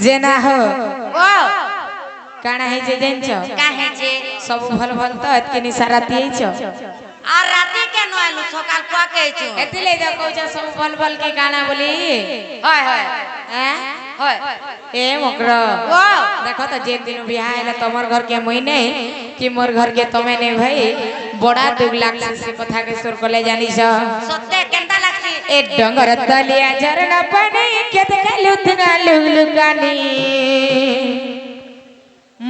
जेना हो ओ काना है जे देंचो काहे जे सब भल भल तो एतके निसारा तियैचो आ राते के न आलू सकाल को कहैछु एतिले जा कहौ सब भल भल के काना बोली हाय हाय हैं हाय ए मकरो ओ देखो तो जे दिन बियाह आइला तमर घर के मुई नहीं कि मोर घर के तमे नहीं भाई बड़ा दुख लागसी से कथा के सुर कोले जानी छ सत्य केंता लागसी ए डंगर तलिया झरना पानी के देखलु थना लुलुगानी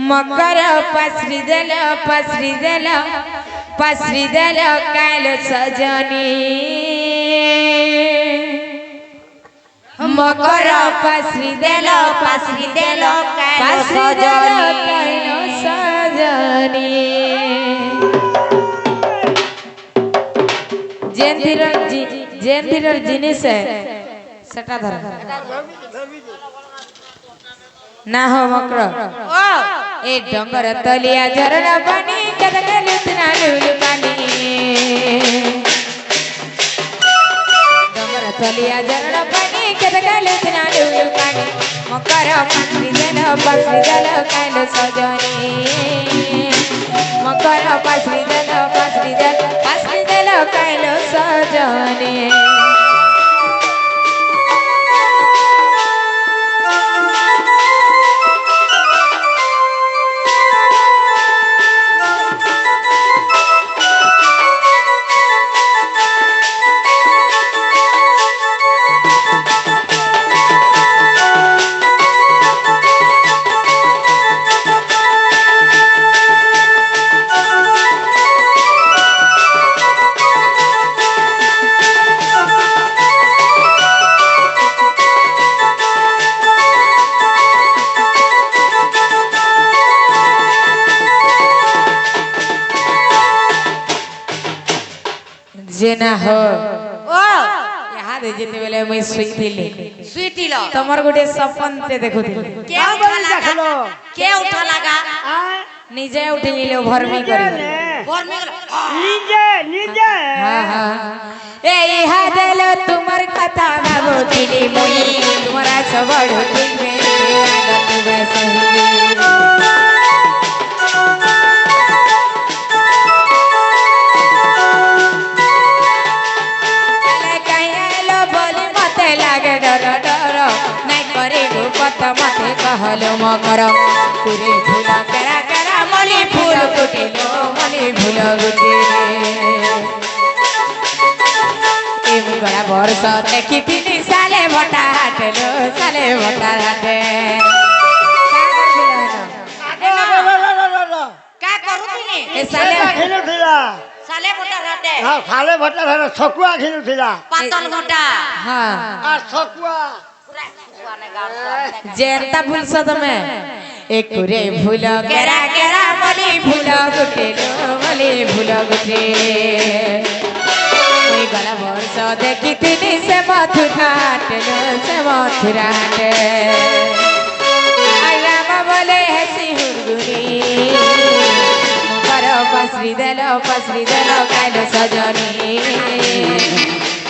मकर पसरी देल काल सजनी मकर पसरी देल काल सजनी जेंदिरर जिनिस सेटा धर ना हो मकर ओ ए डंगर तलिया झरना पानी के देखलु थना लुलुगानी डंगर तलिया झरना पानी के देखलु थना लुलुगानी मकर पसरी देल काल सजनी मकर पसरी देल काल सजनी जेना हो ओ यहाँ दे जिते बेले मैं सुईतिली सुईतिलो तमर गोटे सपन ते देखुतिली के उठा लगा निजे उठी लो भरमी करी निजे हां हां ए इहा देलो तुमर कथा गाबोतिली मुई तुम्हारा सबड़ होती में आदत वैसे मते कहलो मकर पूरे फूल करा करा मली फूल फुटिलो मली फूल गुटिले ए मुगड़ा वर्ष देखी तिनी साले भटा हाटलो साले भटा हाटे का करू तिनी ए साले घिनुथिला साले भटा हाटे हां साले भटा हाटे छकुआ घिनुथिला पातल भटा हां आ छकुआ जेंता फूल सद में एक रे फूल केरा केरा मली फूल गुटिलो मली फूल गुटिले ओई गला वर्ष देखी तिनी से मथुरा हाटे आई राम बोले हसी हुरगुरी मकर पसरी देल काल सजनी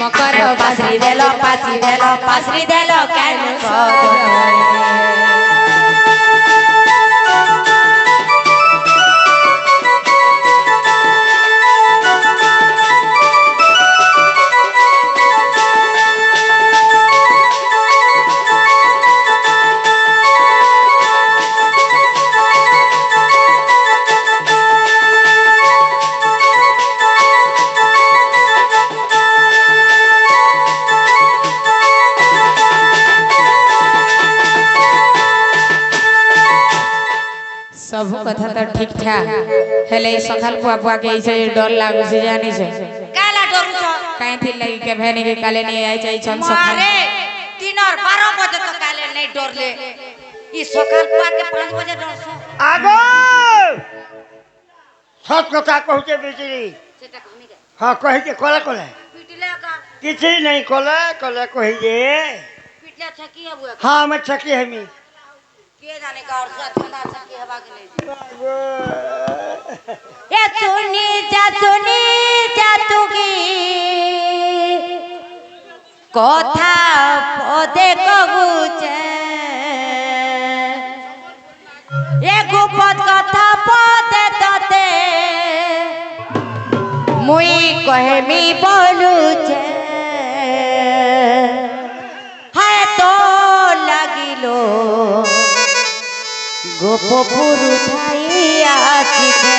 मकर पसरी देल काल सजनी सब कथा तो ठीक ठाक हेले सखाल पुआ पुआ के ऐसे डर लागु से जानी से काला डरू छ काहे थी लगी के भेने के काले नहीं आई छै छन सखाल मारे 3 और 12 बजे तो काले नहीं डरले ई सकाल पुआ के 5 बजे डर छ आगो सत कथा कहते बेचरी सेटा कमी के हां कहि के कोला कोला पिटले का किछि नहीं कोला कोला कहि जे पिटले छ की हबु हां मैं छकी हमी के जाने का और साथ में छकी हवा के नहीं ए सुनी जा तू की কথা পদে কহুছে এ গোপত কথা পদে ততে মুই কহেমি বলুছে হায় তো লাগিল গোপপুর ঠাইয়া আসিছে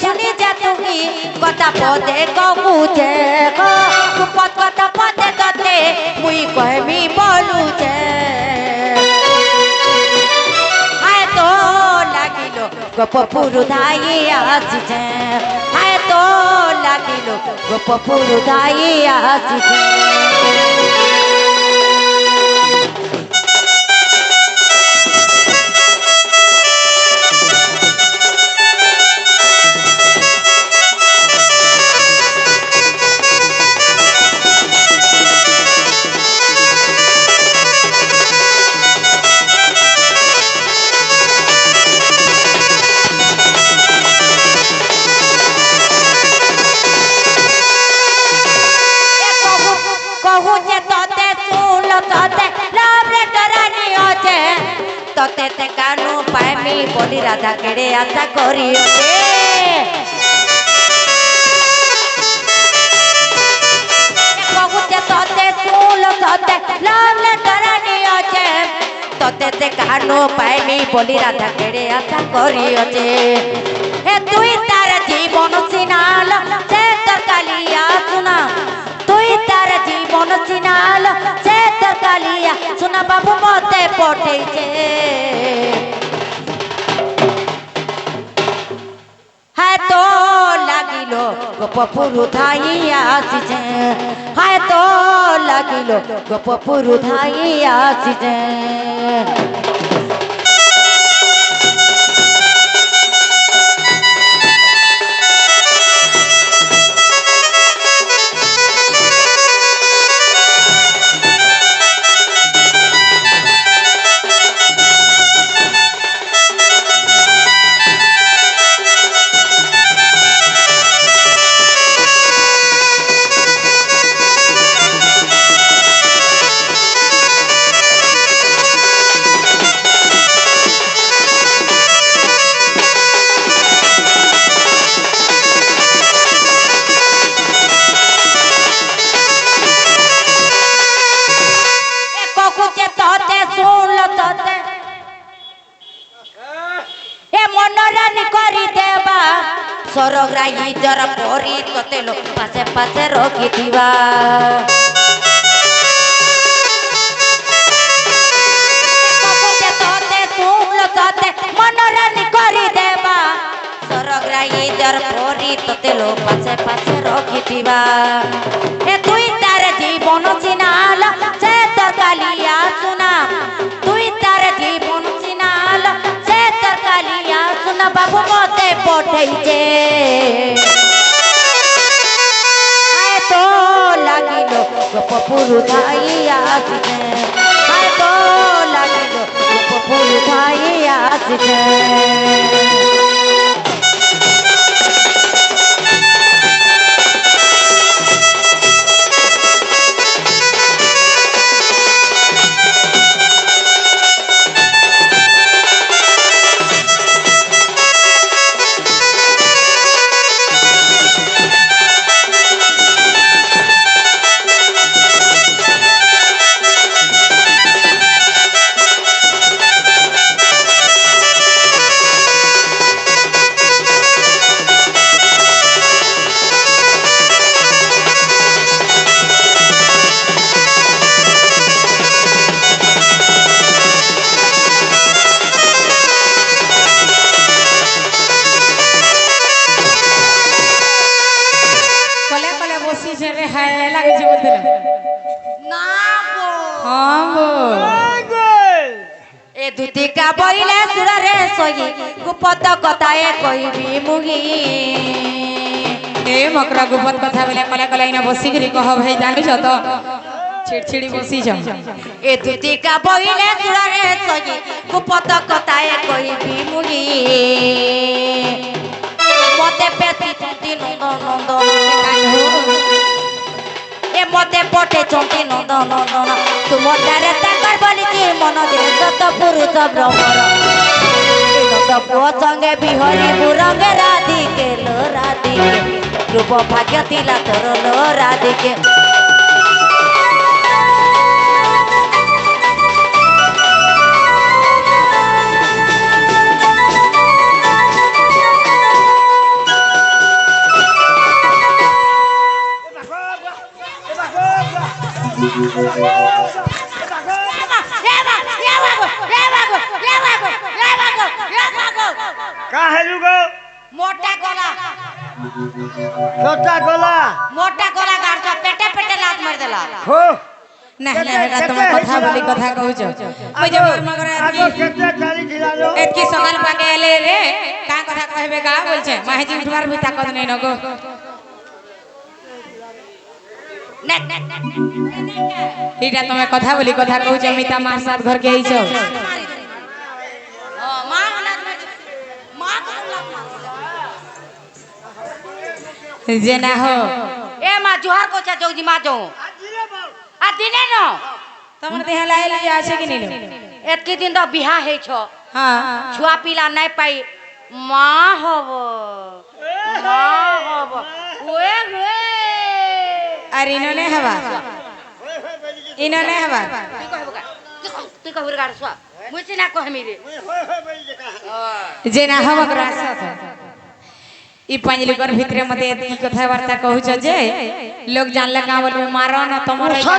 শুনি যা তুমি কথা পদে কহুছে গোপত কথা পদে ততে মুই কহেমি বলুছে হায় তো লাগিল গোপপুর ধাই আসিছে হায় তো লাগিল গোপপুর ধাই আসিছে ততে তে কানু পাইমি বলি রাধা কেড়ে আশা করিওছে কহুছে ততে শুল ততে লাভ লেটার নিওছে ততে তে কানু পাইমি বলি রাধা কেড়ে আশা করিওছে হে তুই তার জীবন সিনাল সে তোর কালিয়া শুনা তুই তার জীবন সিনাল সে তোর কালিয়া শুনা বাবু মতে পটেছে হায় তো লাগিল গোপপুর ধাইয়া আসিছে হায় তো লাগিল গোপপুর ধাইয়া আসিছে সরগ্রাহী যারা পরি তোতে লোক পাশে পাশে রখি দিবা তোতে তুল তোতে মনোরঞ্জন করি দেবা সরগ্রাহী যারা পরি তোতে লোক পাশে পাশে রখি দিবা এ তুই তার জীবন চিনাল সে তোর কালিয়া শুনা তুই তার জীবন চিনাল সে তোর কালিয়া শুনা বাবু মতে পঠেইছে হায় তো লাগিল গোপপুর ধাইয়া আসিছে হায় তো লাগিল গোপপুর ধাইয়া আসিছে দুতিকা বইলে সুরারে সই গুপত কথায় কইবি মুগি এ মকরা গুপত কথা বলে কলে কলে না বসিগরি কহ ভাই জানিছ তো छिड़छिड़ी बसी जा ए दुतिका बहिले सुरारे सजी कुपत कताए कहिबी मुही मते पेती चंती नंदन ए मते पटे चंती नंदन तुम तारे ताकर बोली कि मन दे सत पुरुष भ्रमर नंद पुओ संगे बिहरी बुरंगे राधिके लो राधिके रूप भाग्य तिला तोर लो राधिके का है लुगो मोटा गोला छोटा गोला गाड़ पेटे पेटे लात मार देला हो ना ना बेटा तुम कथा बोली कथा कहूछ ओइ जे मगर आगो केते चाली दिलालो एतकी सकाल पाके एले रे का कथा कहबे का बोलछे माहेजी उठवार भी ताकत नै नको इटा तुम कथा बोली कथा कहूछ मिता मार साथ घर के आइछ जेना हो ए माँ जोहार को चा जोगी माँ जो आ दिने न तमर देह लाइल आछे कि नहीं एतकी दिन तो बिहा है छो हां छुआ पीला नहीं पाई माँ हबो ओए गे अरे इनो हवा इनो ने हवा तू कहबो गाड़ सुआ मुझे ना कहमी रे जेना हो मगर आसत ई पंजलिकर भितरे मते एतकी कथा वार्ता कहूछ जे लोग जानले का बोल मारो न तमर उसा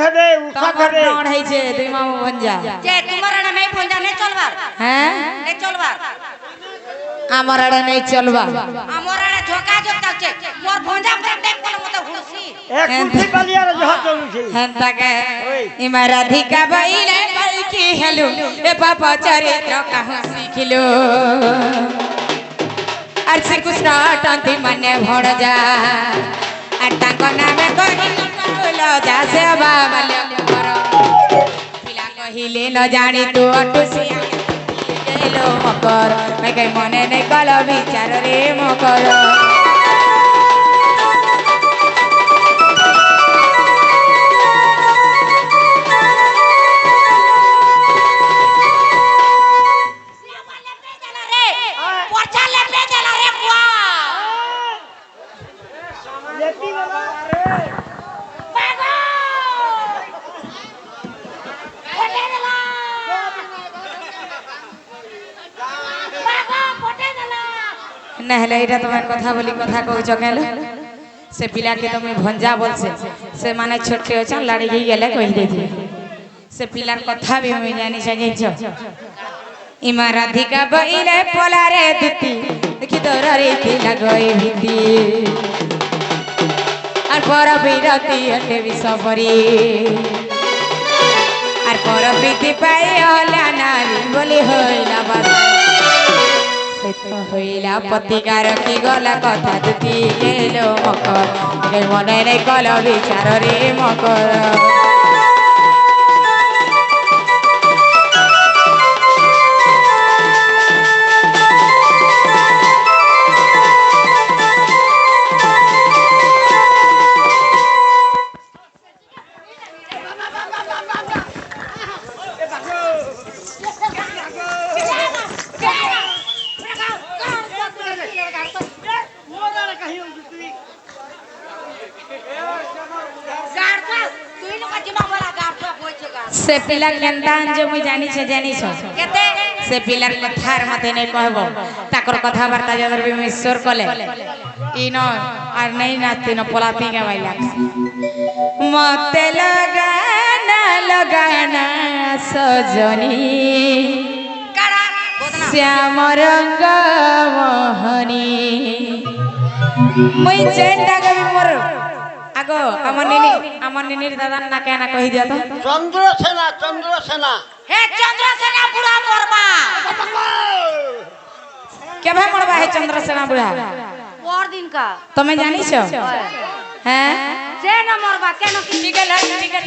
धबे प्राण है जे दुई मामा बन जा जे तुम्हारा ना नहीं फोन जा नहीं चलबार हैं नहीं चलबार हमर अड़े नहीं चलबा हमरा ना झोका झोका छे मोर भोंजा पर देख कोन मत हुसी एक कुर्सी बलिया रे जहा चलू छी हंता के इमा राधिका बइले पई की हेलो ए पापा चरित्र कहूं सिखलो আর শ্রীকৃষ্ণ টন্তি মানে ভড় যা আর তাঙ্ক নামে কহি কল যা সেবা বল কর পিলা কহিলে ন জানি তু অটুসিয়া গেলো মকর মে কে মনে নাই কল বিচার রে মকর नहले इटा तुम्हें कथा बोली कथा कहूछ केले से पिला के तुम भंजा बोलसे से माने छोटे अछन लाड़ी गई गेले कहि देथि से पिलार कथा भी हम जानी सजैछ इमा राधिका बइले पोलारे दिति देखि तोरा रे लगई भिति আর পর বিরতি হতে বিসপরি আর পর প্রীতি পাই হলা নারী বলি হইলা বাদ সেতো হইলা প্রতিকার কি গলা কথা দুতি গেলো মকর কে মনে নাই কল বিচার রে মকর से पिला केंतान जो मुई जानी छ केते से पिलार कथार मते नै कहबो ताकर कथा वार्ता जदर भी ईश्वर कले इनो आर नै नाती न पलाती के भाई लाग मते लगाना सजनी काड़ा बोदना श्याम रंग मोहनी मुई चेंडा के मोर आगो अमर निनी दादा ना कहना कहि दिया तो चंद्रसेना हे चंद्रसेना बुढ़ा मोरबा के भाई मरबा है चंद्रसेना बुढ़ा और दिन का तुम्हें जानी छो हैं যে না মরবা কেন কি টিকে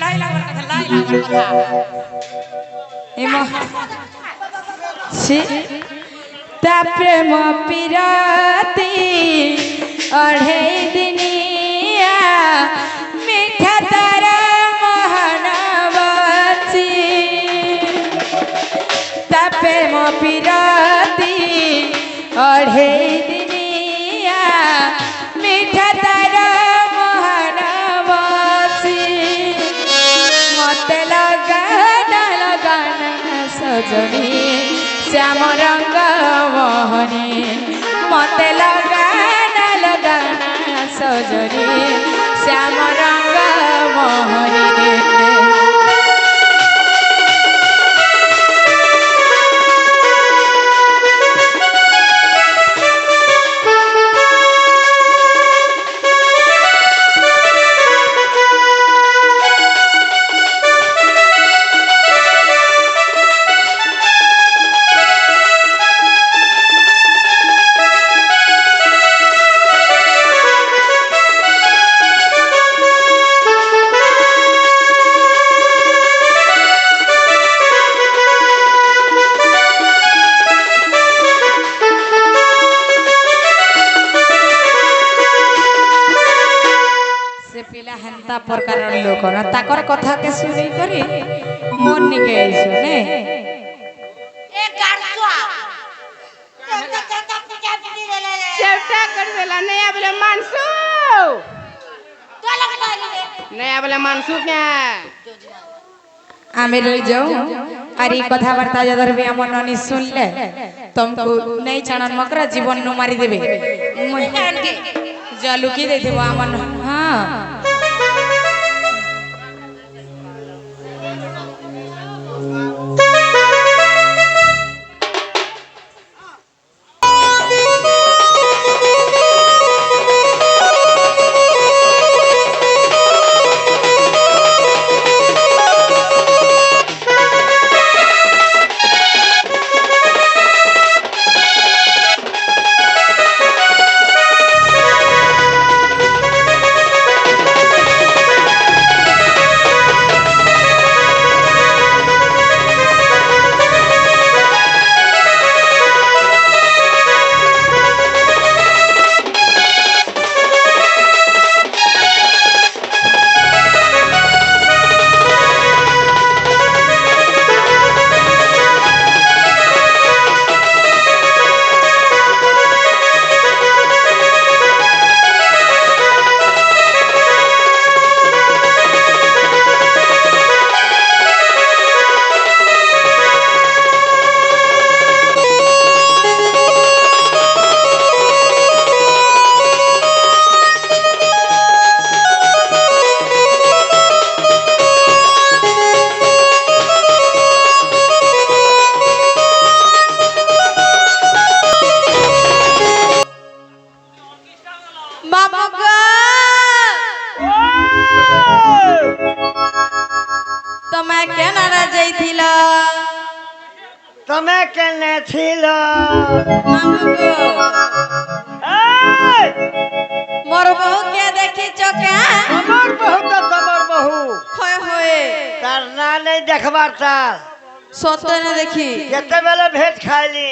লাই লাগবার কথা লাই লাগবার কথা এমা তা প্রেম পিরাতি অঢ়েই দিনিয়া মিঠা তারা মহানবাসী তা প্রেম পিরাতি অঢ়েই দিনিয়া মিঠা তারা মহানবাসী মতে লগানা সজনী শ্যাম রঙ্গ মোহনী মতে লগানা সজনী শ্যাম রঙ্গ মোহনী হেন্তা প্রকার লোক না তাকর কথা কে শুনি করি মন নিকে আইছো নে এ গারসুয়া सेवटा कर देला नया बोले मानसू তো লাগা রে नया बोले मानसू क्या আমি রই যাও আর এই কথাবার্তা যাদের भी আমার ননি শুনলে तुमको नहीं जानन मकरा जीवन नु मारी देबे जा लुकी दे देबो আমার हां তুমি কেনারা যাইছিল তুমি কেনে ছিল মোর বহুকে দেখিছ কে আমার বহু তো তোমার বহু হয় হয় তার না নেই দেখবার তার সত্য না দেখি যেতেবেলে ভেজ খাইলি